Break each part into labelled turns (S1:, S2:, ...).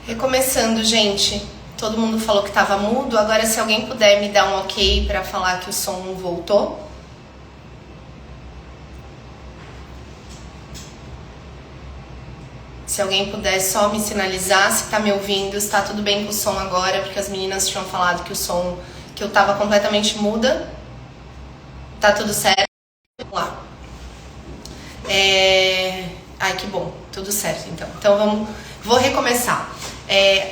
S1: Recomeçando, gente. Todo mundo falou que estava mudo. Agora, se alguém puder me dar um ok para falar que o som voltou. Se alguém puder só me sinalizar se tá me ouvindo, se tá tudo bem com o som agora, porque as meninas tinham falado que o som, que eu tava completamente muda. Tá tudo certo? Vamos lá. Ai, que bom. Tudo certo, então. Então, vou recomeçar.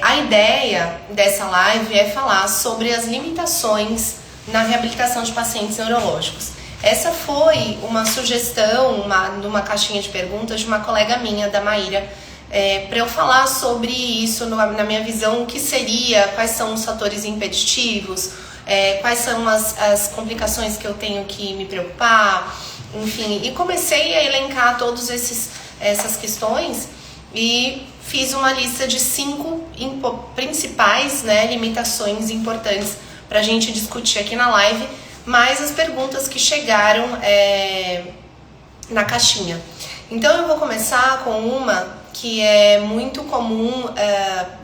S1: A ideia dessa live é falar sobre as limitações na reabilitação de pacientes neurológicos. Essa foi uma sugestão numa caixinha de perguntas de uma colega minha, da Maíra, para eu falar sobre isso na minha visão, o que seria, quais são os fatores impeditivos, quais são as complicações que eu tenho que me preocupar, enfim. E comecei a elencar todas essas questões e fiz uma lista de 5 principais, limitações importantes para a gente discutir aqui na live, mais as perguntas que chegaram na caixinha. Então eu vou começar com uma que é muito comum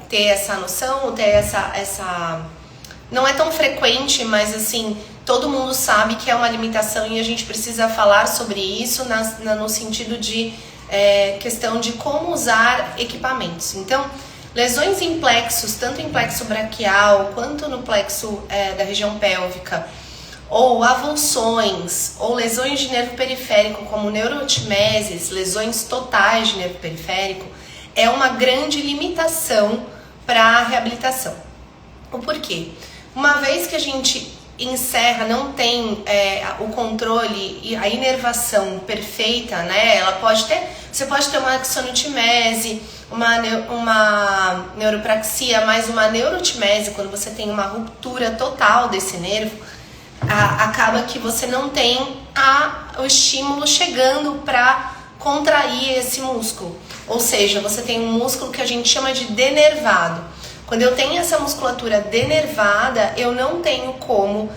S1: ter essa noção, ter essa... Não é tão frequente, mas assim, todo mundo sabe que é uma limitação e a gente precisa falar sobre isso no sentido de questão de como usar equipamentos. Então, lesões em plexos, tanto em plexo braquial quanto no plexo da região pélvica, ou avulsões, ou lesões de nervo periférico, como neurotimeses, lesões totais de nervo periférico, é uma grande limitação para a reabilitação. O porquê? Uma vez que a gente encerra, não tem o controle e a inervação perfeita, você pode ter uma axonotimese, uma neuropraxia, mas uma neurotimese, quando você tem uma ruptura total desse nervo, acaba que você não tem o estímulo chegando para contrair esse músculo. Ou seja, você tem um músculo que a gente chama de denervado. Quando eu tenho essa musculatura denervada, eu não tenho como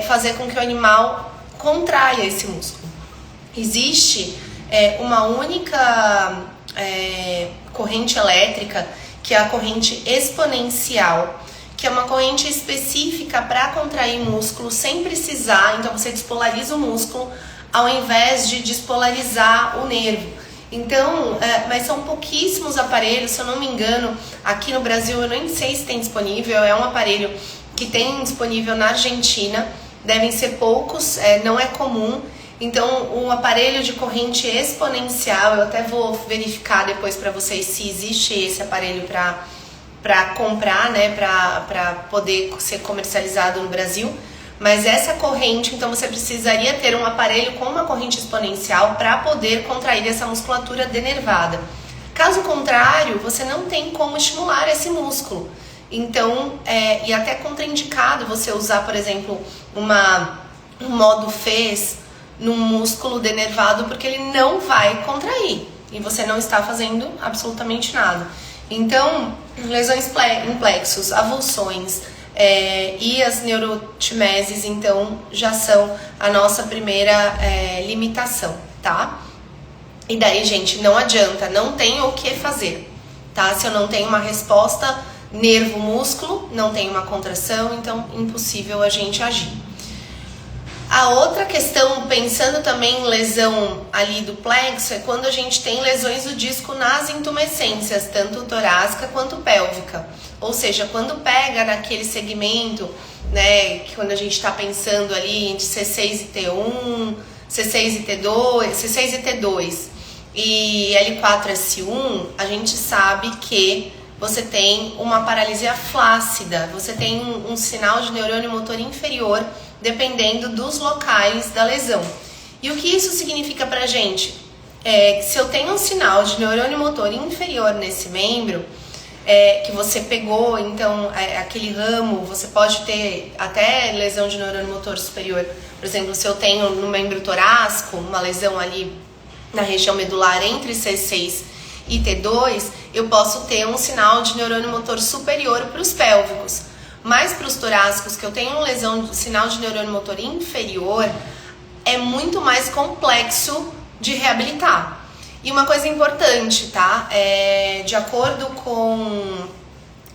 S1: fazer com que o animal contraia esse músculo. Existe uma única corrente elétrica, que é a corrente exponencial, que é uma corrente específica para contrair músculo sem precisar. Então você despolariza o músculo ao invés de despolarizar o nervo. Então, mas são pouquíssimos aparelhos, se eu não me engano, aqui no Brasil eu nem sei se tem disponível, é um aparelho que tem disponível na Argentina, devem ser poucos, não é comum. Então, o aparelho de corrente exponencial, eu até vou verificar depois para vocês se existe esse aparelho para comprar, para poder ser comercializado no Brasil. Mas essa corrente, então você precisaria ter um aparelho com uma corrente exponencial para poder contrair essa musculatura denervada. Caso contrário, você não tem como estimular esse músculo. Então, e até contraindicado você usar, por exemplo, um modo FES num músculo denervado, porque ele não vai contrair e você não está fazendo absolutamente nada. Então, lesões em plexos, avulsões e as neurotimeses, então, já são a nossa primeira limitação, tá? E daí, gente, não adianta, não tem o que fazer, tá? Se eu não tenho uma resposta nervo-músculo, não tem uma contração, então impossível a gente agir. A outra questão, pensando também em lesão ali do plexo, é quando a gente tem lesões do disco nas intumescências, tanto torácica quanto pélvica. Ou seja, quando pega naquele segmento, que quando a gente está pensando ali entre C6 e T1, C6 e T2 e L4-S1, a gente sabe que você tem uma paralisia flácida, você tem um sinal de neurônio motor inferior, dependendo dos locais da lesão. E o que isso significa pra gente? Que se eu tenho um sinal de neurônio motor inferior nesse membro, que você pegou, então aquele ramo, você pode ter até lesão de neurônio motor superior. Por exemplo, se eu tenho no membro torácico uma lesão ali na região medular entre C6 e T2, eu posso ter um sinal de neurônio motor superior para os pélvicos. Mas para os torácicos, que eu tenho sinal de neurônio motor inferior, é muito mais complexo de reabilitar. E uma coisa importante, tá? De acordo com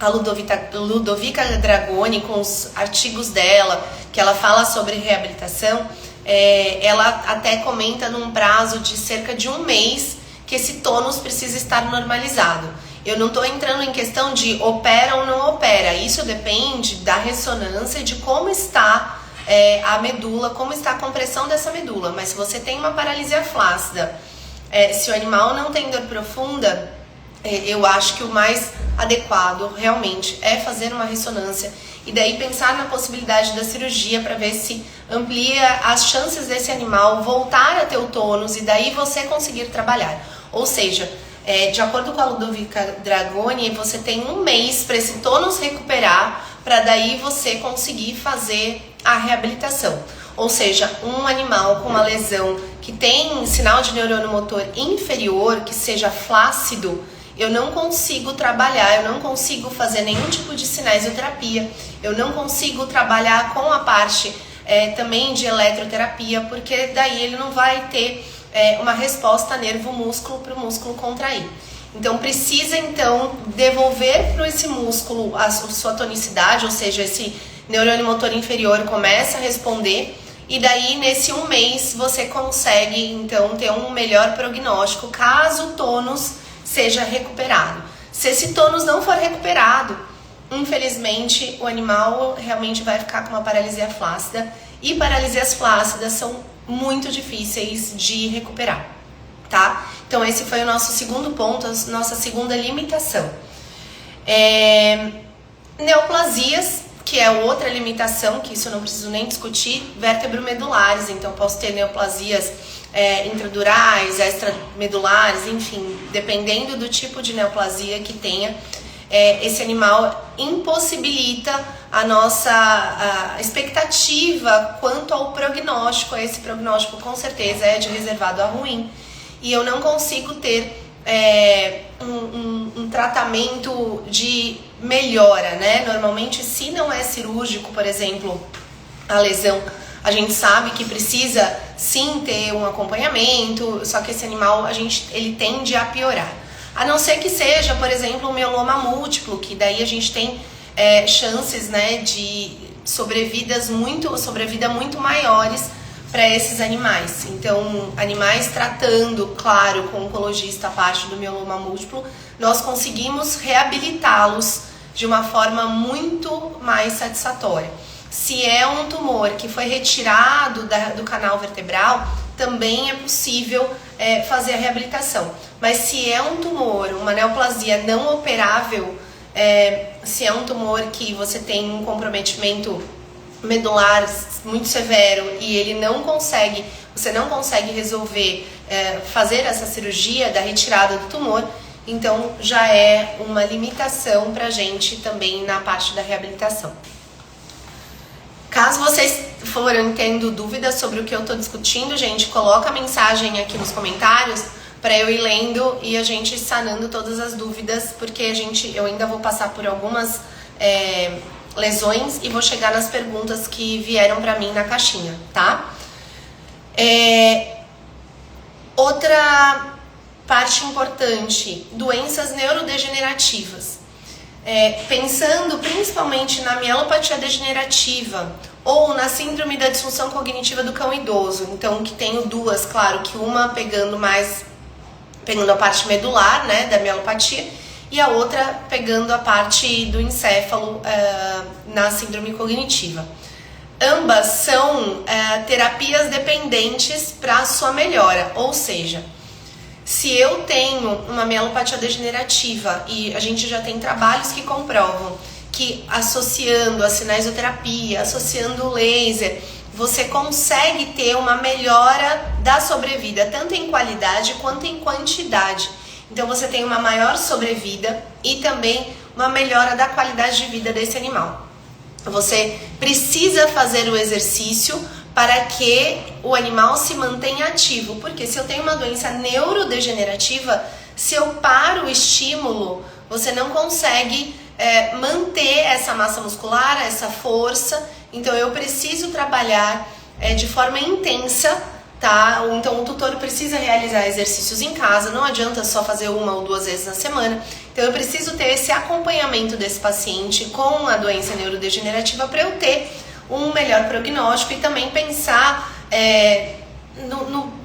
S1: a Ludovica Dragoni, com os artigos dela, que ela fala sobre reabilitação, ela até comenta num prazo de cerca de 1 mês que esse tônus precisa estar normalizado. Eu não estou entrando em questão de opera ou não opera, isso depende da ressonância e de como está a medula, como está a compressão dessa medula. Mas se você tem uma paralisia flácida, se o animal não tem dor profunda, eu acho que o mais adequado realmente é fazer uma ressonância e daí pensar na possibilidade da cirurgia para ver se amplia as chances desse animal voltar a ter o tônus e daí você conseguir trabalhar. Ou seja, de acordo com a Ludovica Dragoni, você tem 1 mês para esse tônus recuperar, para daí você conseguir fazer a reabilitação. Ou seja, um animal com uma lesão que tem sinal de neurônio motor inferior, que seja flácido, eu não consigo trabalhar, eu não consigo fazer nenhum tipo de cinesioterapia, eu não consigo trabalhar com a parte também de eletroterapia, porque daí ele não vai ter uma resposta nervo-músculo para o músculo contrair. Então precisa devolver para esse músculo a sua tonicidade, ou seja, esse neurônio motor inferior começa a responder e daí nesse 1 mês você consegue então ter um melhor prognóstico caso o tônus seja recuperado. Se esse tônus não for recuperado, infelizmente o animal realmente vai ficar com uma paralisia flácida e paralisias flácidas são muito difíceis de recuperar, tá? Então esse foi o nosso segundo ponto, a nossa segunda limitação. Neoplasias, que é outra limitação, que isso eu não preciso nem discutir, vértebro-medulares, então posso ter neoplasias intradurais, extramedulares, enfim, dependendo do tipo de neoplasia que tenha, esse animal impossibilita a nossa expectativa quanto ao prognóstico. Esse prognóstico com certeza é de reservado a ruim e eu não consigo ter um tratamento de melhora, né? Normalmente, se não é cirúrgico, por exemplo, a lesão, a gente sabe que precisa sim ter um acompanhamento, só que esse animal ele tende a piorar. A não ser que seja, por exemplo, um mieloma múltiplo, que daí a gente tem chances, né, de sobrevida muito maiores para esses animais. Então, animais tratando, claro, com o oncologista a parte do mieloma múltiplo, nós conseguimos reabilitá-los de uma forma muito mais satisfatória. Se é um tumor que foi retirado do canal vertebral, também é possível fazer a reabilitação. Mas se é um tumor, uma neoplasia não operável, se é um tumor que você tem um comprometimento medular muito severo e você não consegue resolver fazer essa cirurgia da retirada do tumor, então já é uma limitação para a gente também na parte da reabilitação. Caso vocês forem tendo dúvidas sobre o que eu estou discutindo, gente, coloca a mensagem aqui nos comentários para eu ir lendo e a gente sanando todas as dúvidas, porque eu ainda vou passar por algumas lesões e vou chegar nas perguntas que vieram para mim na caixinha, tá? Outra parte importante, doenças neurodegenerativas. Pensando principalmente na mielopatia degenerativa ou na síndrome da disfunção cognitiva do cão idoso. Então, que tenho duas, claro, que uma pegando a parte medular, né, da mielopatia, e a outra pegando a parte do encéfalo na síndrome cognitiva. Ambas são terapias dependentes para a sua melhora, ou seja, se eu tenho uma mielopatia degenerativa e a gente já tem trabalhos que comprovam que associando a cinesioterapia, associando o laser, você consegue ter uma melhora da sobrevida, tanto em qualidade quanto em quantidade. Então você tem uma maior sobrevida e também uma melhora da qualidade de vida desse animal. Você precisa fazer o exercício para que o animal se mantenha ativo, porque se eu tenho uma doença neurodegenerativa, se eu paro o estímulo, você não consegue manter essa massa muscular, essa força. Então eu preciso trabalhar de forma intensa tá? Então o tutor precisa realizar exercícios em casa, não adianta só fazer 1 ou 2 vezes na semana. Então eu preciso ter esse acompanhamento desse paciente com a doença neurodegenerativa para eu ter um melhor prognóstico e também pensar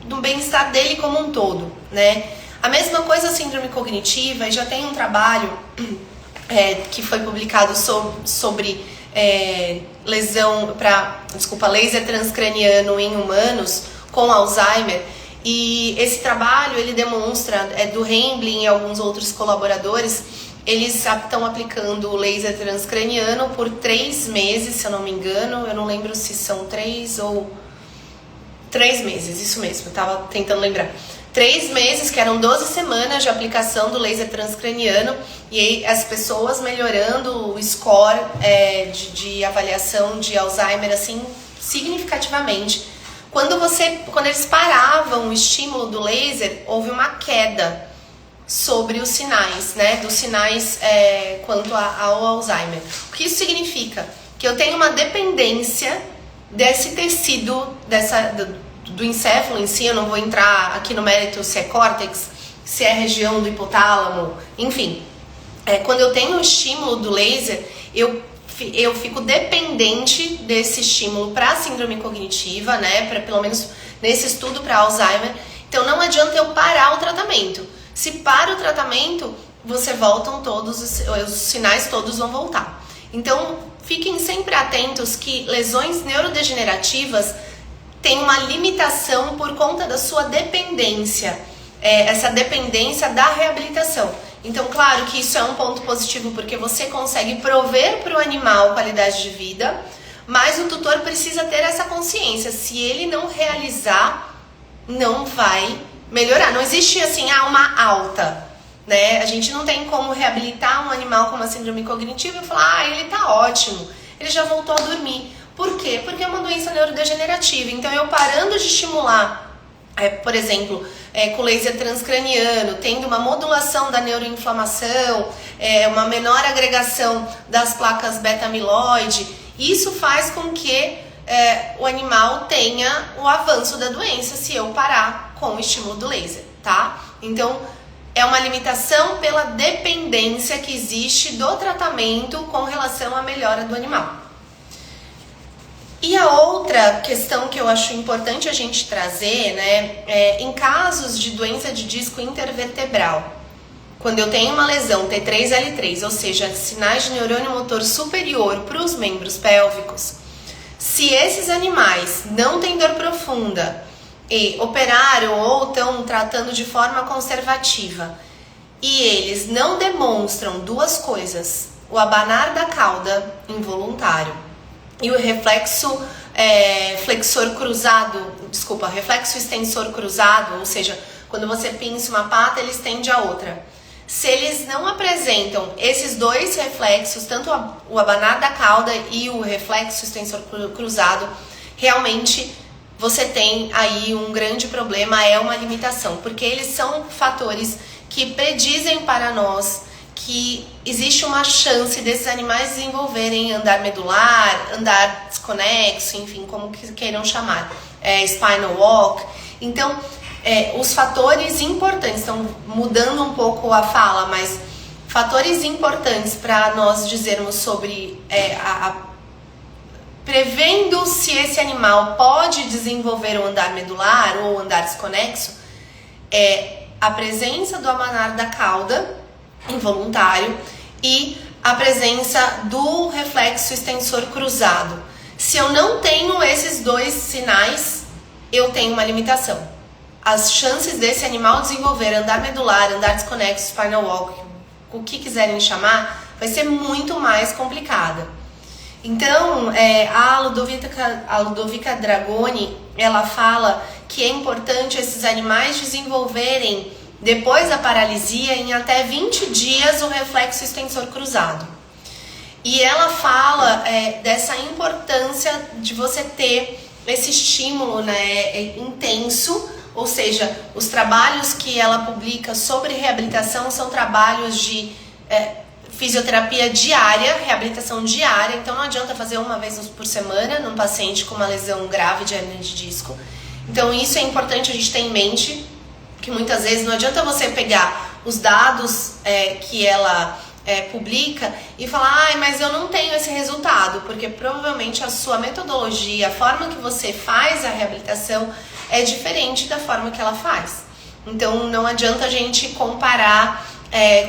S1: no bem-estar dele como um todo, né? A mesma coisa a síndrome cognitiva, e já tem um trabalho que foi publicado sobre laser transcraniano em humanos com Alzheimer, e esse trabalho ele demonstra, do Hemblin e alguns outros colaboradores, eles estão aplicando o laser transcraniano por 3 meses, se eu não me engano, eu não lembro se são 3 ou 3 meses, isso mesmo, eu estava tentando lembrar. 3 meses, que eram 12 semanas de aplicação do laser transcraniano, e aí as pessoas melhorando o score de avaliação de Alzheimer assim significativamente. Quando eles paravam o estímulo do laser, houve uma queda sobre os sinais, né? Dos sinais quanto ao Alzheimer. O que isso significa? Que eu tenho uma dependência desse tecido, do encéfalo em si. Eu não vou entrar aqui no mérito se é córtex, se é região do hipotálamo, enfim. Quando eu tenho o estímulo do laser, eu fico dependente desse estímulo para a síndrome cognitiva, né? Pelo menos nesse estudo para Alzheimer. Então não adianta eu parar o tratamento. Se para o tratamento, os sinais todos vão voltar. Então fiquem sempre atentos que lesões neurodegenerativas têm uma limitação por conta da sua dependência, essa dependência da reabilitação. Então, claro que isso é um ponto positivo porque você consegue prover para o animal qualidade de vida, mas o tutor precisa ter essa consciência. Se ele não realizar, não vai melhorar. Não existe assim, uma alta, né? A gente não tem como reabilitar um animal com uma síndrome cognitiva e falar, ele tá ótimo, ele já voltou a dormir. Por quê? Porque é uma doença neurodegenerativa. Então, eu parando de estimular, por exemplo, com laser transcraniano, tendo uma modulação da neuroinflamação, uma menor agregação das placas beta-amiloide, isso faz com que o animal tenha o avanço da doença se eu parar com o estímulo do laser, tá? Então, é uma limitação pela dependência que existe do tratamento com relação à melhora do animal. E a outra questão que eu acho importante a gente trazer, né, em casos de doença de disco intervertebral, quando eu tenho uma lesão T3L3, ou seja, sinais de neurônio motor superior para os membros pélvicos, se esses animais não têm dor profunda e operaram ou estão tratando de forma conservativa e eles não demonstram 2 coisas, o abanar da cauda involuntário e o reflexo reflexo extensor cruzado, ou seja, quando você pinça uma pata, ele estende a outra. Se eles não apresentam esses 2 reflexos, tanto o abanar da cauda e o reflexo extensor cruzado, realmente você tem aí um grande problema, uma limitação, porque eles são fatores que predizem para nós que existe uma chance desses animais desenvolverem andar medular, andar desconexo, enfim, como que queiram chamar, spinal walk. Então, os fatores importantes, estão mudando um pouco a fala, mas fatores importantes para nós dizermos sobre prevendo se esse animal pode desenvolver o andar medular ou andar desconexo, a presença do abanar da cauda involuntário e a presença do reflexo extensor cruzado. Se eu não tenho esses 2 sinais, eu tenho uma limitação. As chances desse animal desenvolver andar medular, andar desconexo, spinal walk, o que quiserem chamar, vai ser muito mais complicada. Então, a Ludovica Dragoni, ela fala que é importante esses animais desenvolverem, depois da paralisia, em até 20 dias o reflexo extensor cruzado. E ela fala dessa importância de você ter esse estímulo, né, intenso, ou seja, os trabalhos que ela publica sobre reabilitação são trabalhos de fisioterapia diária, reabilitação diária, então não adianta fazer 1 vez por semana num paciente com uma lesão grave de hérnia de disco. Então isso é importante a gente ter em mente, que muitas vezes não adianta você pegar os dados que ela publica e falar, mas eu não tenho esse resultado, porque provavelmente a sua metodologia, a forma que você faz a reabilitação é diferente da forma que ela faz. Então não adianta a gente comparar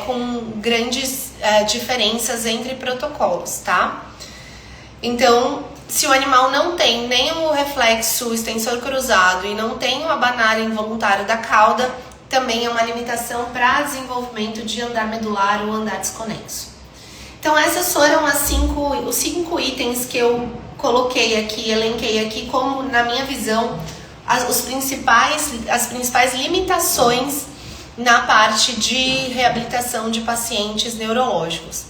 S1: com grandes diferenças entre protocolos, tá? Então, se o animal não tem nem o reflexo extensor cruzado e não tem o abanar involuntário da cauda, também é uma limitação para desenvolvimento de andar medular ou andar desconexo. Então essas foram os 5 itens que eu coloquei aqui, elenquei aqui como, na minha visão, as principais limitações na parte de reabilitação de pacientes neurológicos.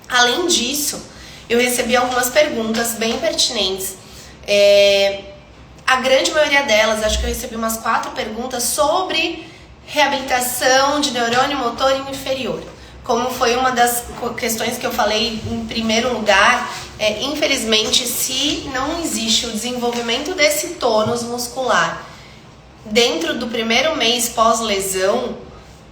S1: Além disso, eu recebi algumas perguntas bem pertinentes. A grande maioria delas, acho que eu recebi umas 4 perguntas sobre reabilitação de neurônio motor inferior. Como foi uma das questões que eu falei em primeiro lugar, infelizmente, se não existe o desenvolvimento desse tônus muscular dentro do primeiro mês pós-lesão,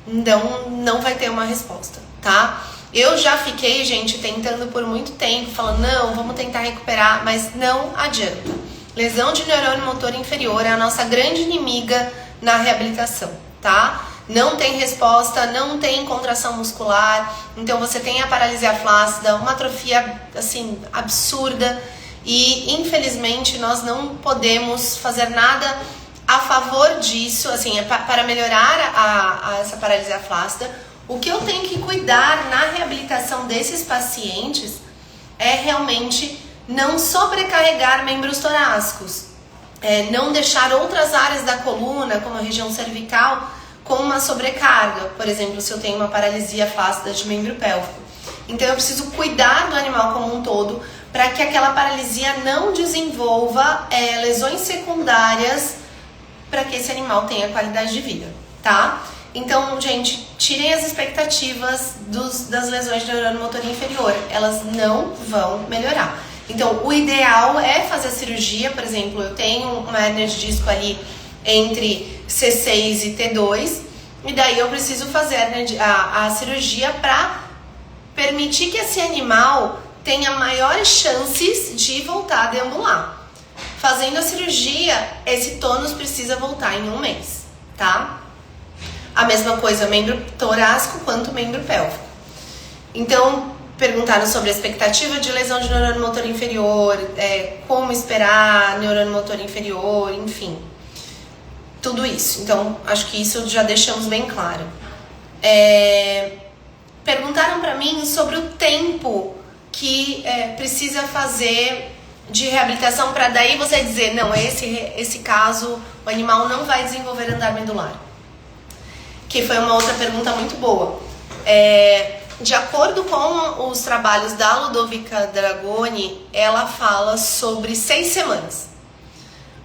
S1: então não vai ter uma resposta, tá? Eu já fiquei, gente, tentando por muito tempo, falando, não, vamos tentar recuperar, mas não adianta. Lesão de neurônio motor inferior é a nossa grande inimiga na reabilitação, tá? Não tem resposta, não tem contração muscular, então você tem a paralisia flácida, uma atrofia, assim, absurda, e infelizmente nós não podemos fazer nada a favor disso, assim, para melhorar essa paralisia flácida. O que eu tenho que cuidar na reabilitação desses pacientes é realmente não sobrecarregar membros torácicos, não deixar outras áreas da coluna, como a região cervical, com uma sobrecarga. Por exemplo, se eu tenho uma paralisia flácida de membro pélvico. Então eu preciso cuidar do animal como um todo para que aquela paralisia não desenvolva lesões secundárias para que esse animal tenha qualidade de vida, tá? Então, gente, tirem as expectativas das lesões de neurônio motor inferior. Elas não vão melhorar. Então, o ideal é fazer a cirurgia. Por exemplo, eu tenho uma hérnia de disco ali entre C6 e T2. E daí eu preciso fazer a cirurgia para permitir que esse animal tenha maiores chances de voltar a deambular. Fazendo a cirurgia, esse tônus precisa voltar em 1 mês, tá? A mesma coisa, membro torácico quanto membro pélvico. Então, perguntaram sobre a expectativa de lesão de neurônio motor inferior, como esperar neurônio motor inferior, enfim. Tudo isso. Então, acho que isso já deixamos bem claro. Perguntaram para mim sobre o tempo que precisa fazer de reabilitação para daí você dizer, não, esse caso, o animal não vai desenvolver andar medular. Que foi uma outra pergunta muito boa. De acordo com os trabalhos da Ludovica Dragoni, ela fala sobre 6 semanas.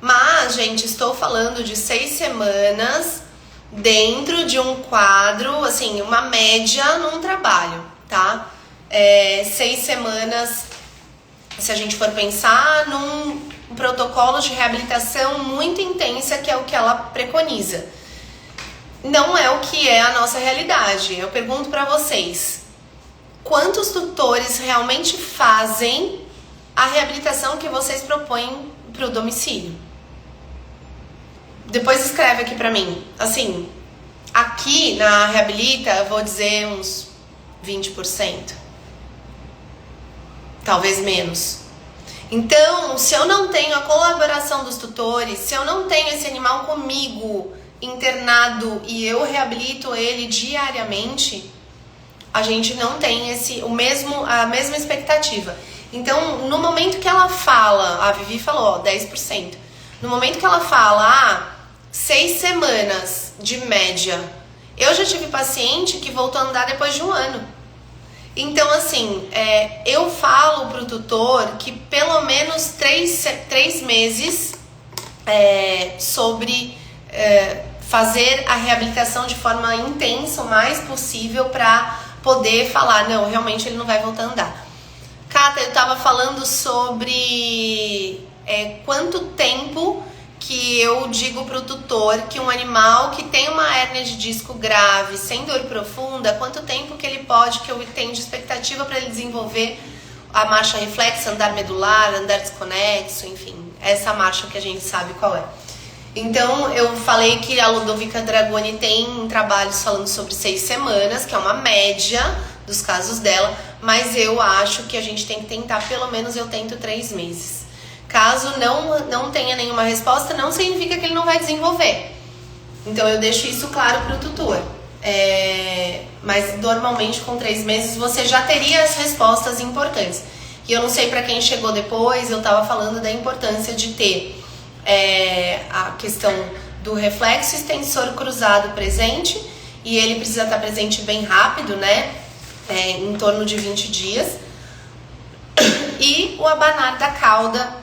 S1: Mas, gente, estou falando de 6 semanas dentro de um quadro, assim, uma média num trabalho, tá? 6 semanas, se a gente for pensar num protocolo de reabilitação muito intensa, que é o que ela preconiza. Não é o que é a nossa realidade. Eu pergunto para vocês, quantos tutores realmente fazem a reabilitação que vocês propõem para o domicílio? Depois escreve aqui para mim. Assim, aqui na Reabilita, eu vou dizer uns 20%. Talvez menos. Então, se eu não tenho a colaboração dos tutores, se eu não tenho esse animal comigo internado e eu reabilito ele diariamente, a gente não tem a mesma expectativa. Então, no momento que ela fala, a Vivi falou, 10%. No momento que ela fala, 6 semanas de média, eu já tive paciente que voltou a andar depois de 1 ano. Então, assim, eu falo pro tutor que pelo menos 3 meses sobre fazer a reabilitação de forma intensa, o mais possível, para poder falar, não, realmente ele não vai voltar a andar. Cata, eu tava falando sobre quanto tempo que eu digo para o tutor que um animal que tem uma hérnia de disco grave, sem dor profunda, quanto tempo que ele pode, que eu tenho de expectativa para ele desenvolver a marcha reflexa, andar medular, andar desconexo, enfim, essa marcha que a gente sabe qual é. Então, eu falei que a Ludovica Dragoni tem trabalhos falando sobre 6 semanas, que é uma média dos casos dela, mas eu acho que a gente tem que tentar, pelo menos eu tento 3 meses. Caso não tenha nenhuma resposta, não significa que ele não vai desenvolver. Então, eu deixo isso claro para o tutor. Mas, normalmente, com 3 meses, você já teria as respostas importantes. E eu não sei para quem chegou depois, eu estava falando da importância de ter a questão do reflexo extensor cruzado presente, e ele precisa estar presente bem rápido, né? Em torno de 20 dias. E o abanar da cauda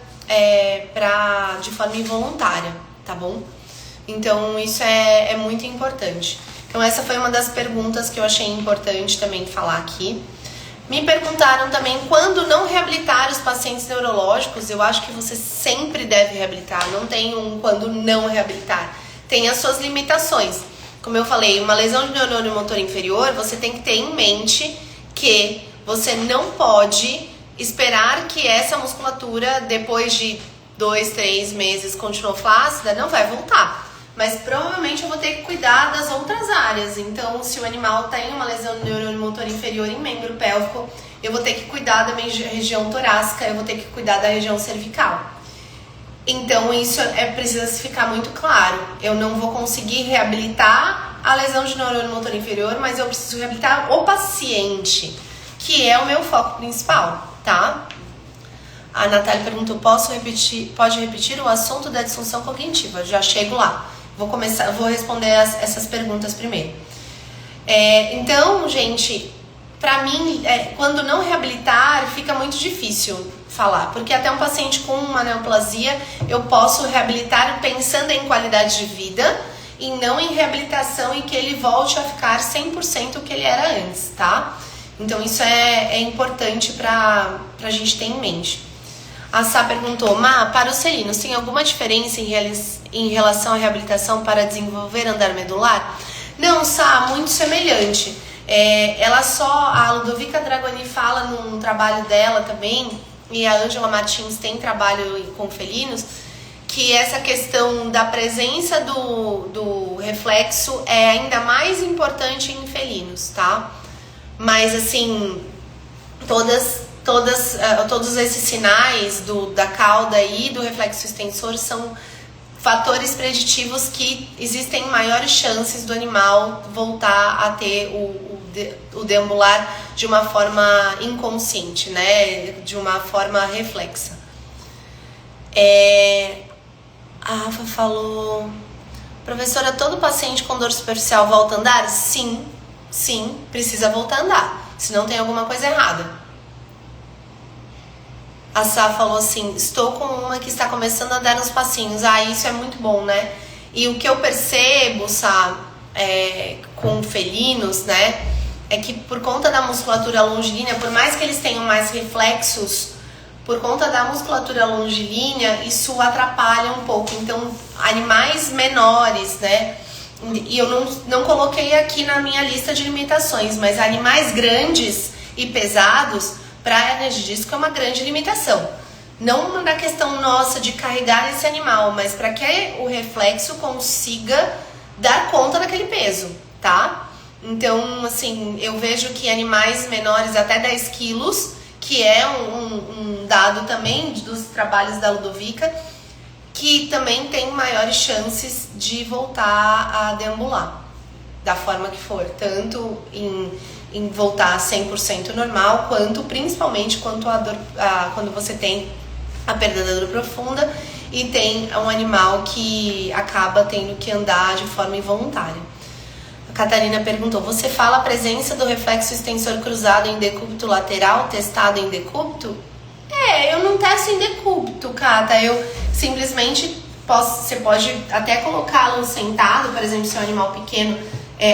S1: de forma involuntária, tá bom? Então isso é muito importante. Então essa foi uma das perguntas que eu achei importante também falar aqui. Me perguntaram também quando não reabilitar os pacientes neurológicos. Eu acho que você sempre deve reabilitar, não tem um quando não reabilitar. Tem as suas limitações. Como eu falei, uma lesão de neurônio motor inferior, você tem que ter em mente que você não pode esperar que essa musculatura, depois de 2, 3 meses, continuou flácida, não vai voltar. Mas provavelmente eu vou ter que cuidar das outras áreas. Então, se o animal tem uma lesão de neurônio motor inferior em membro pélvico, eu vou ter que cuidar da minha região torácica, eu vou ter que cuidar da região cervical. Então, isso precisa ficar muito claro. Eu não vou conseguir reabilitar a lesão de neurônio motor inferior, mas eu preciso reabilitar o paciente, que é o meu foco principal, tá? A Natália perguntou, pode repetir o assunto da disfunção cognitiva? Já chego lá. Vou responder essas perguntas primeiro. Então, gente, pra mim, quando não reabilitar, fica muito difícil falar, porque até um paciente com uma neoplasia, eu posso reabilitar pensando em qualidade de vida e não em reabilitação e que ele volte a ficar 100% o que ele era antes, tá? Então isso é importante pra gente ter em mente. A Sá perguntou, para os felinos, tem alguma diferença em relação à reabilitação para desenvolver andar medular? Não, Sá, muito semelhante. A Ludovica Dragoni fala num trabalho dela também, e a Ângela Martins tem trabalho com felinos, que essa questão da presença do reflexo é ainda mais importante em felinos, tá? Mas assim, todos esses sinais da cauda e do reflexo extensor são fatores preditivos que existem maiores chances do animal voltar a ter o deambular de uma forma inconsciente, né? De uma forma reflexa. A Rafa falou, professora, todo paciente com dor superficial volta a andar? Sim, precisa voltar a andar, senão tem alguma coisa errada. A Sá falou assim, estou com uma que está começando a dar uns passinhos. Isso é muito bom, né? E o que eu percebo, Sá, com felinos, né, é que por conta da musculatura longilínea, por mais que eles tenham mais reflexos, por conta da musculatura longilínea, isso atrapalha um pouco. Então, animais menores, né, e eu não coloquei aqui na minha lista de limitações, mas animais grandes e pesados, para hérnia de disco é uma grande limitação. Não na questão nossa de carregar esse animal, mas para que o reflexo consiga dar conta daquele peso, tá? Então, assim, eu vejo que animais menores até 10 quilos, que é um dado também dos trabalhos da Ludovica, que também tem maiores chances de voltar a deambular, da forma que for, tanto em voltar a 100% normal, quanto principalmente quando você tem a perda da dor profunda e tem um animal que acaba tendo que andar de forma involuntária. A Catarina perguntou, você fala a presença do reflexo extensor cruzado em decúbito lateral testado em decúbito? Eu não testo em decúbito, Cata, eu simplesmente você pode até colocá-lo sentado, por exemplo, se é um animal pequeno,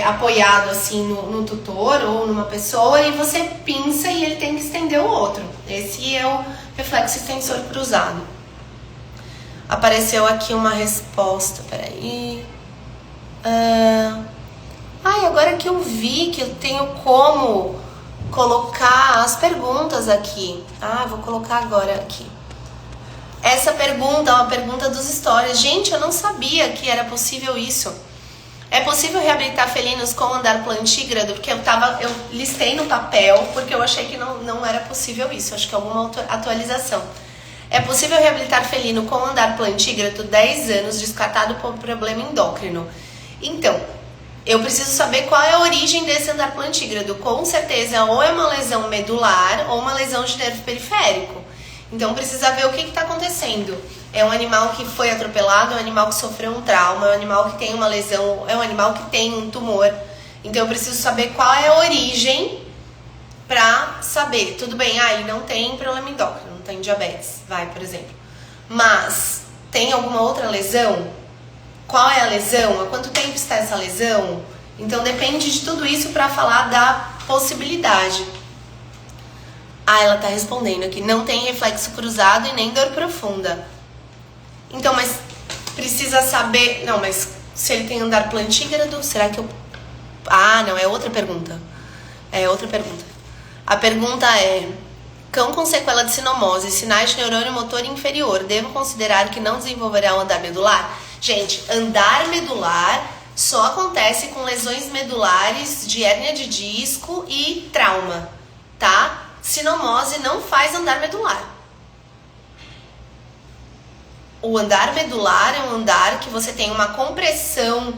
S1: apoiado assim no tutor ou numa pessoa, e você pinça e ele tem que estender o outro. Esse é o reflexo extensor cruzado. Apareceu aqui uma resposta, peraí. Agora que eu vi que eu tenho como colocar as perguntas aqui. Vou colocar agora aqui. Essa pergunta é uma pergunta dos stories. Gente, eu não sabia que era possível isso. É possível reabilitar felinos com andar plantígrado? Porque eu listei no papel, porque eu achei que não era possível isso. Acho que é alguma atualização. É possível reabilitar felino com andar plantígrado 10 anos descartado por problema endócrino. Então, eu preciso saber qual é a origem desse andar plantígrado. Com certeza, ou é uma lesão medular ou uma lesão de nervo periférico. Então, precisa ver o que está acontecendo. É um animal que foi atropelado, é um animal que sofreu um trauma, é um animal que tem uma lesão, é um animal que tem um tumor. Então, eu preciso saber qual é a origem para saber. Tudo bem, aí não tem problema endócrino, não tem diabetes, por exemplo. Mas, tem alguma outra lesão? Qual é a lesão? Há quanto tempo está essa lesão? Então, depende de tudo isso para falar da possibilidade. Ela está respondendo aqui. Não tem reflexo cruzado e nem dor profunda. Então, mas precisa saber... Não, mas se ele tem andar plantígrado, será que eu... não, é outra pergunta. É outra pergunta. A pergunta é... Cão com sequela de sinomose, sinais de neurônio motor inferior, devo considerar que não desenvolverá o andar medular? Gente, andar medular só acontece com lesões medulares de hérnia de disco e trauma, tá? Sinomose não faz andar medular. O andar medular é um andar que você tem uma compressão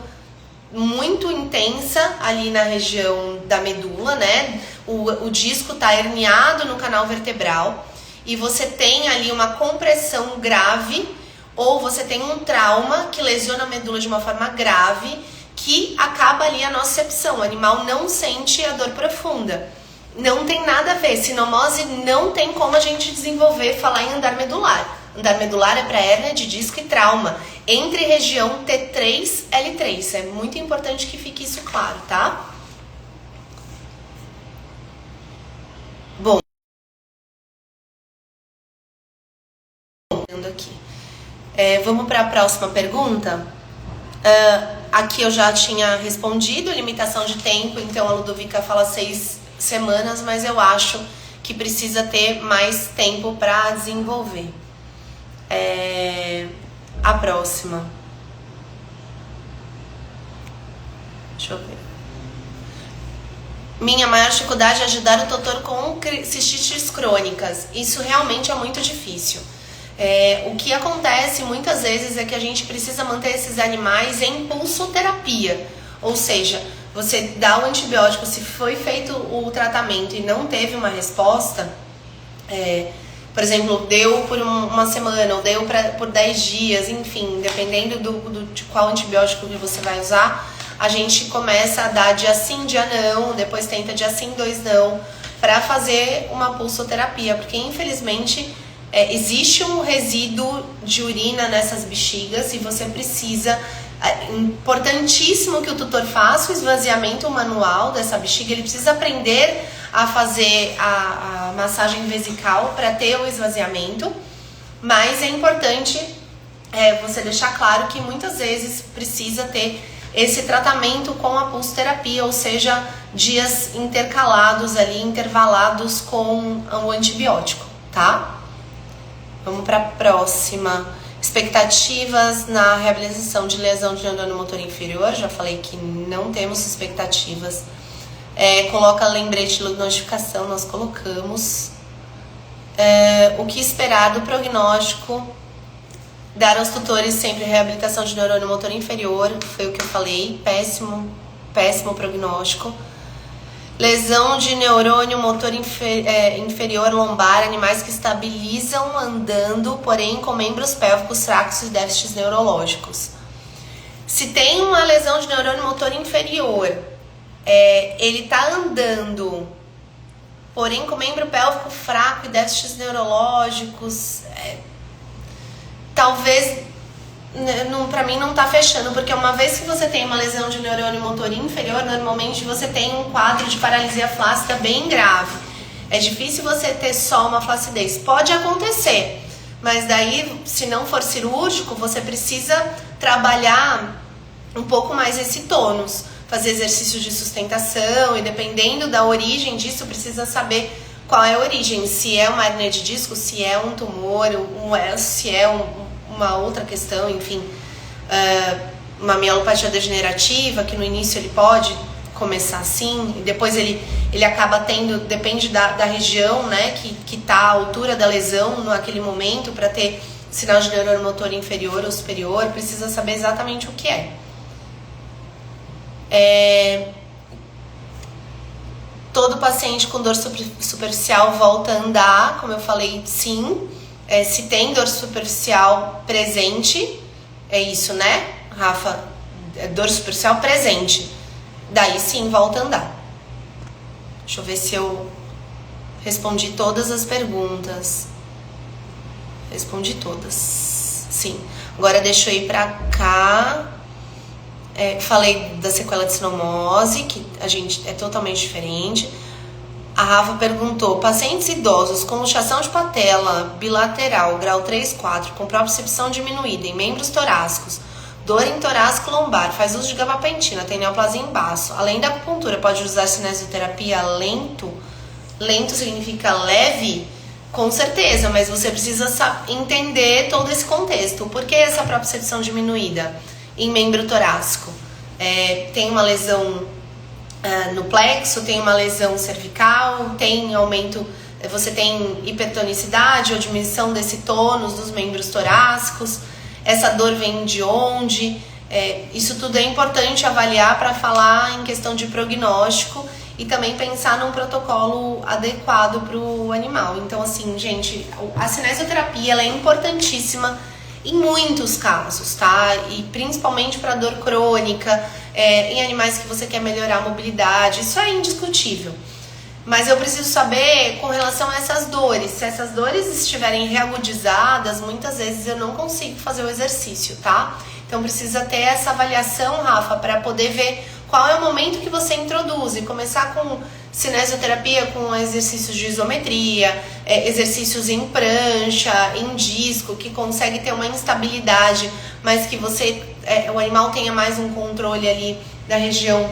S1: muito intensa ali na região da medula, né? O disco está herniado no canal vertebral e você tem ali uma compressão grave, ou você tem um trauma que lesiona a medula de uma forma grave, que acaba ali a nocicepção. O animal não sente a dor profunda. Não tem nada a ver. Sinomose não tem como a gente desenvolver, falar em andar medular. Andar medular é para hérnia de disco e trauma, entre região T3 e L3. É muito importante que fique isso claro, tá? Bom, aqui. Vamos para a próxima pergunta. Aqui eu já tinha respondido, limitação de tempo, então a Ludovica fala 6 semanas, mas eu acho que precisa ter mais tempo para desenvolver. A próxima. Deixa eu ver. Minha maior dificuldade é ajudar o tutor com cistites crônicas. Isso realmente é muito difícil. O que acontece muitas vezes é que a gente precisa manter esses animais em pulsoterapia. Ou seja, você dá o antibiótico, se foi feito o tratamento e não teve uma resposta, por exemplo, deu por uma semana ou deu por 10 dias, enfim, dependendo de qual antibiótico que você vai usar, a gente começa a dar dia sim, dia não, depois tenta dia sim, 2 não, para fazer uma pulsoterapia, porque infelizmente existe um resíduo de urina nessas bexigas e você precisa... importantíssimo que o tutor faça o esvaziamento manual dessa bexiga, ele precisa aprender a fazer a massagem vesical para ter o esvaziamento, mas é importante você deixar claro que muitas vezes precisa ter esse tratamento com a pulsoterapia, ou seja, dias intercalados ali, intervalados com o antibiótico, tá? Vamos para a próxima. Expectativas na reabilitação de lesão de neurônio motor inferior. Já falei que não temos expectativas. Coloca lembrete de notificação, nós colocamos. O que esperar do prognóstico? Dar aos tutores sempre reabilitação de neurônio motor inferior. Foi o que eu falei. Péssimo prognóstico. Lesão de neurônio motor inferior lombar, animais que estabilizam andando, porém com membros pélvicos fracos e déficits neurológicos. Se tem uma lesão de neurônio motor inferior, ele está andando, porém com membro pélvico fraco e déficits neurológicos, talvez... Pra mim não tá fechando, porque uma vez que você tem uma lesão de neurônio motor inferior, normalmente você tem um quadro de paralisia flácida bem grave. É difícil você ter só uma flacidez. Pode acontecer, Mas daí, se não for cirúrgico, você precisa trabalhar um pouco mais esse tônus, fazer exercícios de sustentação, e dependendo da origem disso, precisa saber qual é a origem, se é uma hernia de disco, se é um tumor, se é uma outra questão, enfim, uma mielopatia degenerativa, que no início ele pode começar assim, e depois ele acaba tendo, depende da região, né, que tá a altura da lesão naquele momento, para ter sinal de neuromotor inferior ou superior, precisa saber exatamente o que é. Todo paciente com dor superficial volta a andar, como eu falei, sim. Se tem dor superficial presente, é isso, né, Rafa? Dor superficial presente, daí sim volta a andar. Deixa eu ver se eu respondi todas as perguntas. Respondi todas, sim. Agora deixa eu ir pra cá. Falei da sequela de sinomose, que a gente é totalmente diferente. A Rafa perguntou: pacientes idosos com luxação de patela bilateral, grau 3, 4, com propriocepção diminuída em membros torácicos, dor em torácico lombar, faz uso de gabapentina, tem neoplasia em baço, além da acupuntura, pode usar cinesioterapia lento? Lento significa leve? Com certeza, mas você precisa entender todo esse contexto. Por que essa propriocepção diminuída em membro torácico? Tem uma lesão no plexo, tem uma lesão cervical, tem aumento, você tem hipertonicidade ou diminuição desse tônus dos membros torácicos. Essa dor vem de onde? Isso tudo é importante avaliar para falar em questão de prognóstico e também pensar num protocolo adequado para o animal. Então, assim, gente, a cinesioterapia ela é importantíssima em muitos casos, tá? E principalmente para dor crônica, em animais que você quer melhorar a mobilidade, isso é indiscutível. Mas eu preciso saber com relação a essas dores. Se essas dores estiverem reagudizadas, muitas vezes eu não consigo fazer o exercício, tá? Então precisa ter essa avaliação, Rafa, para poder ver qual é o momento que você introduz. E começar com cinesioterapia, com exercícios de isometria, exercícios em prancha, em disco, que consegue ter uma instabilidade, mas que o animal tenha mais um controle ali da região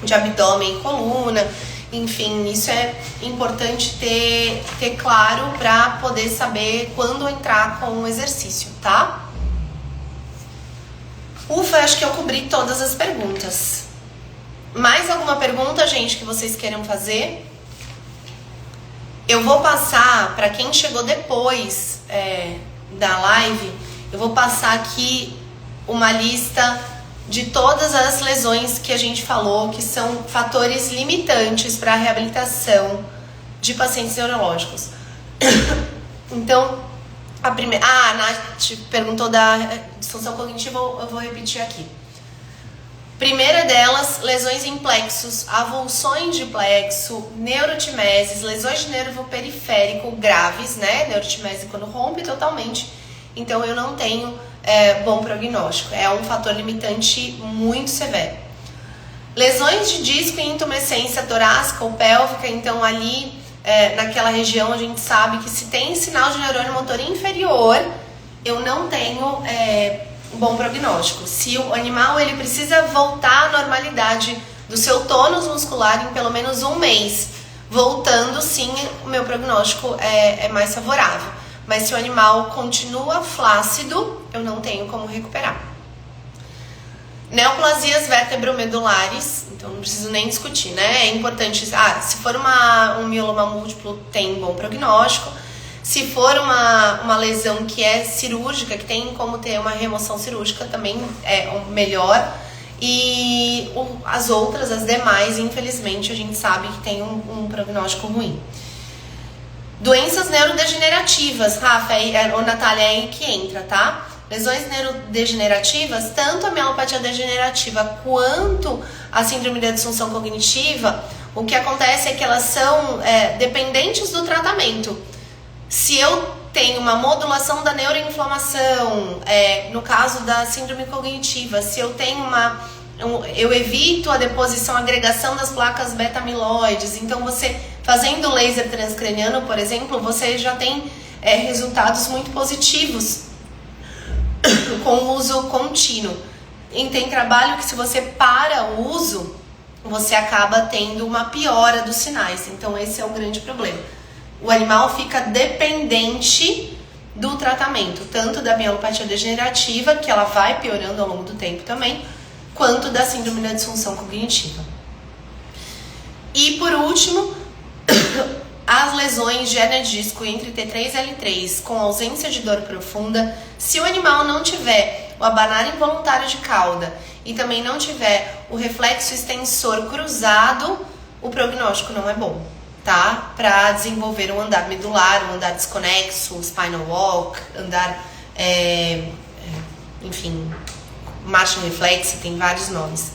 S1: de abdômen e coluna. Enfim, isso é importante ter claro para poder saber quando entrar com o exercício, tá? Ufa, acho que eu cobri todas as perguntas. Mais alguma pergunta, gente, que vocês queiram fazer? Eu vou passar, para quem chegou depois da live, eu vou passar aqui uma lista de todas as lesões que a gente falou, que são fatores limitantes para a reabilitação de pacientes neurológicos. Então, a primeira... a Nath perguntou da disfunção cognitiva, eu vou repetir aqui. Primeira delas, lesões em plexos, avulsões de plexo, neurotimeses, lesões de nervo periférico graves, né? Neurotimese quando rompe totalmente, então eu não tenho bom prognóstico. É um fator limitante muito severo. Lesões de disco e intumescência torácica ou pélvica, então ali naquela região a gente sabe que se tem sinal de neurônio motor inferior, eu não tenho bom prognóstico. Se o animal ele precisa voltar à normalidade do seu tônus muscular em pelo menos um mês, voltando sim, o meu prognóstico é mais favorável. Mas se o animal continua flácido, eu não tenho como recuperar. Neoplasias vertebromedulares, então não preciso nem discutir, né? É importante, se for um mieloma múltiplo, tem bom prognóstico. Se for uma lesão que é cirúrgica, que tem como ter uma remoção cirúrgica, também é melhor. E as demais, infelizmente, a gente sabe que tem um prognóstico ruim. Doenças neurodegenerativas, Rafa, ou Natália, é aí que entra, tá? Lesões neurodegenerativas, tanto a mielopatia degenerativa quanto a síndrome da disfunção cognitiva, o que acontece é que elas são dependentes do tratamento. Se eu tenho uma modulação da neuroinflamação, no caso da síndrome cognitiva, se eu tenho eu evito a deposição, a agregação das placas beta-amiloides, então você fazendo laser transcraniano, por exemplo, você já tem resultados muito positivos com o uso contínuo. E tem trabalho que se você para o uso, você acaba tendo uma piora dos sinais. Então esse é o grande problema. O animal fica dependente do tratamento, tanto da mielopatia degenerativa, que ela vai piorando ao longo do tempo também, quanto da síndrome da disfunção cognitiva. E por último, as lesões de hérnia de disco entre T3 e L3 com ausência de dor profunda, se o animal não tiver o abanar involuntário de cauda e também não tiver o reflexo extensor cruzado, o prognóstico não é bom, tá? Para desenvolver um andar medular, um andar desconexo, spinal walk, andar, enfim, marcha reflexa, tem vários nomes.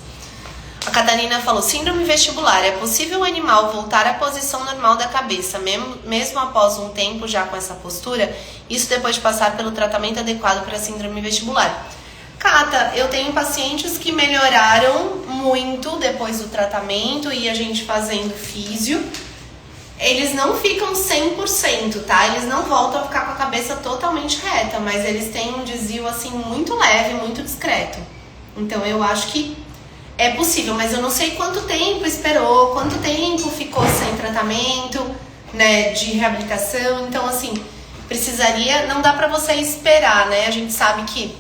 S1: A Catarina falou, síndrome vestibular, é possível o animal voltar à posição normal da cabeça, mesmo após um tempo já com essa postura? Isso depois de passar pelo tratamento adequado para a síndrome vestibular. Cata, eu tenho pacientes que melhoraram muito depois do tratamento e a gente fazendo físio. Eles não ficam 100%, tá? Eles não voltam a ficar com a cabeça totalmente reta, mas eles têm um desvio assim muito leve, muito discreto. Então eu acho que é possível, mas eu não sei quanto tempo esperou, quanto tempo ficou sem tratamento, né, de reabilitação. Então assim, precisaria, não dá pra você esperar, né? A gente sabe que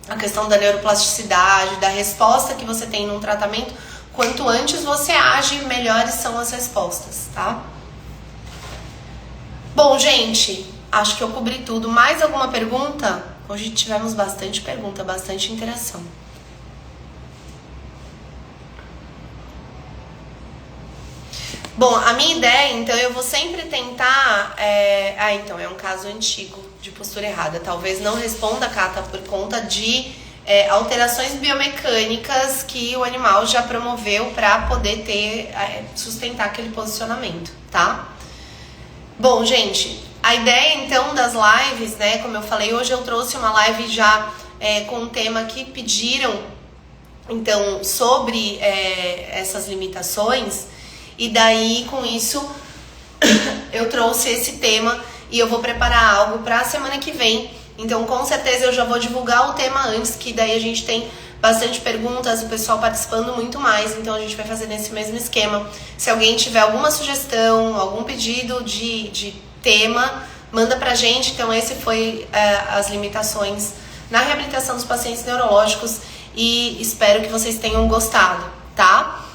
S1: a questão da neuroplasticidade, da resposta que você tem num tratamento, quanto antes você age, melhores são as respostas, tá? Bom, gente, acho que eu cobri tudo. Mais alguma pergunta? Hoje tivemos bastante pergunta, bastante interação. Bom, a minha ideia, então, eu vou sempre tentar... então, é um caso antigo de postura errada. Talvez não responda, Cata, por conta de alterações biomecânicas que o animal já promoveu para poder sustentar aquele posicionamento, tá? Bom, gente, a ideia, então, das lives, né, como eu falei, hoje eu trouxe uma live já com um tema que pediram, então, sobre essas limitações. E daí, com isso, eu trouxe esse tema e eu vou preparar algo para a semana que vem. Então, com certeza, eu já vou divulgar o tema antes, que daí a gente tem bastante perguntas, o pessoal participando muito mais. Então, a gente vai fazer nesse mesmo esquema. Se alguém tiver alguma sugestão, algum pedido de tema, manda pra gente. Então, esse foi as limitações na reabilitação dos pacientes neurológicos e espero que vocês tenham gostado, tá?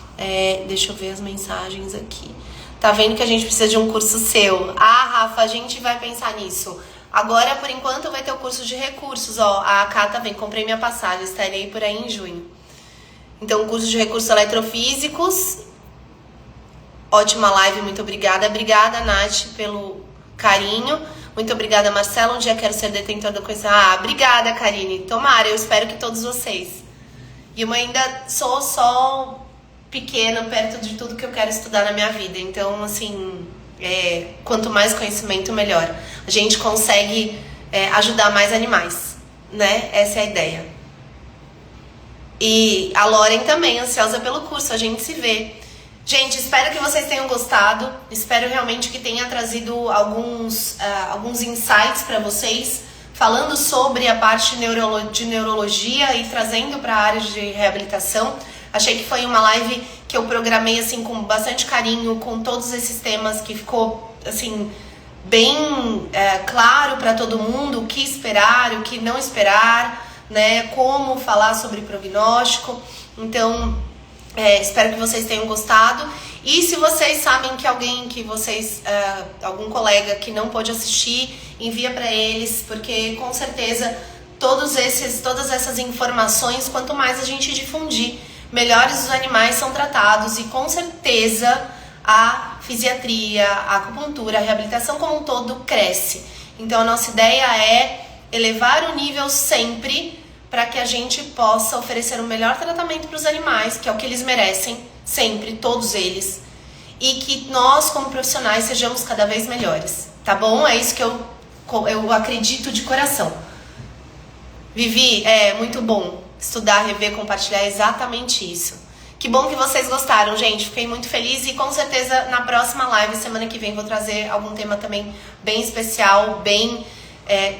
S1: Deixa eu ver as mensagens aqui. Tá vendo que a gente precisa de um curso seu? Ah, Rafa, a gente vai pensar nisso. Agora, por enquanto, vai ter o curso de recursos. Ó, a Cata vem, comprei minha passagem, estarei por aí em junho. Então, o curso de recursos eletrofísicos. Ótima live, muito obrigada. Obrigada, Nath, pelo carinho. Muito obrigada, Marcelo. Um dia quero ser detentor da coisa. Ah, obrigada, Karine. Tomara, eu espero que todos vocês. E eu ainda sou só pequena, perto de tudo que eu quero estudar na minha vida. Então, assim, quanto mais conhecimento, melhor. A gente consegue ajudar mais animais, né? Essa é a ideia. E a Loren também, ansiosa pelo curso, a gente se vê. Gente, espero que vocês tenham gostado. Espero realmente que tenha trazido alguns insights para vocês, falando sobre a parte de neurologia e trazendo para a área de reabilitação. Achei que foi uma live que eu programei assim com bastante carinho, com todos esses temas, que ficou assim bem claro para todo mundo o que esperar, o que não esperar, né? Como falar sobre prognóstico. Então, espero que vocês tenham gostado. E se vocês sabem que algum colega que não pôde assistir, envia para eles, porque com certeza todas essas informações, quanto mais a gente difundir, melhores os animais são tratados e com certeza a fisiatria, a acupuntura, a reabilitação como um todo cresce. Então a nossa ideia é elevar o nível sempre para que a gente possa oferecer o melhor tratamento para os animais, que é o que eles merecem, sempre, todos eles. E que nós, como profissionais, sejamos cada vez melhores, tá bom? É isso que eu acredito de coração. Vivi, é muito bom estudar, rever, compartilhar, é exatamente isso. Que bom que vocês gostaram, gente. Fiquei muito feliz e com certeza na próxima live, semana que vem, vou trazer algum tema também bem especial, bem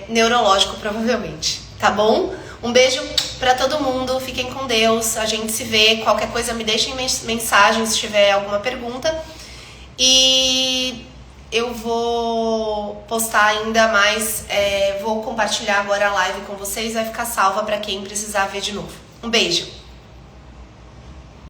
S1: neurológico, provavelmente. Tá bom? Um beijo pra todo mundo. Fiquem com Deus. A gente se vê. Qualquer coisa me deixem mensagem se tiver alguma pergunta. E eu vou postar ainda mais. Vou compartilhar agora a live com vocês. Vai ficar salva pra quem precisar ver de novo. Um beijo.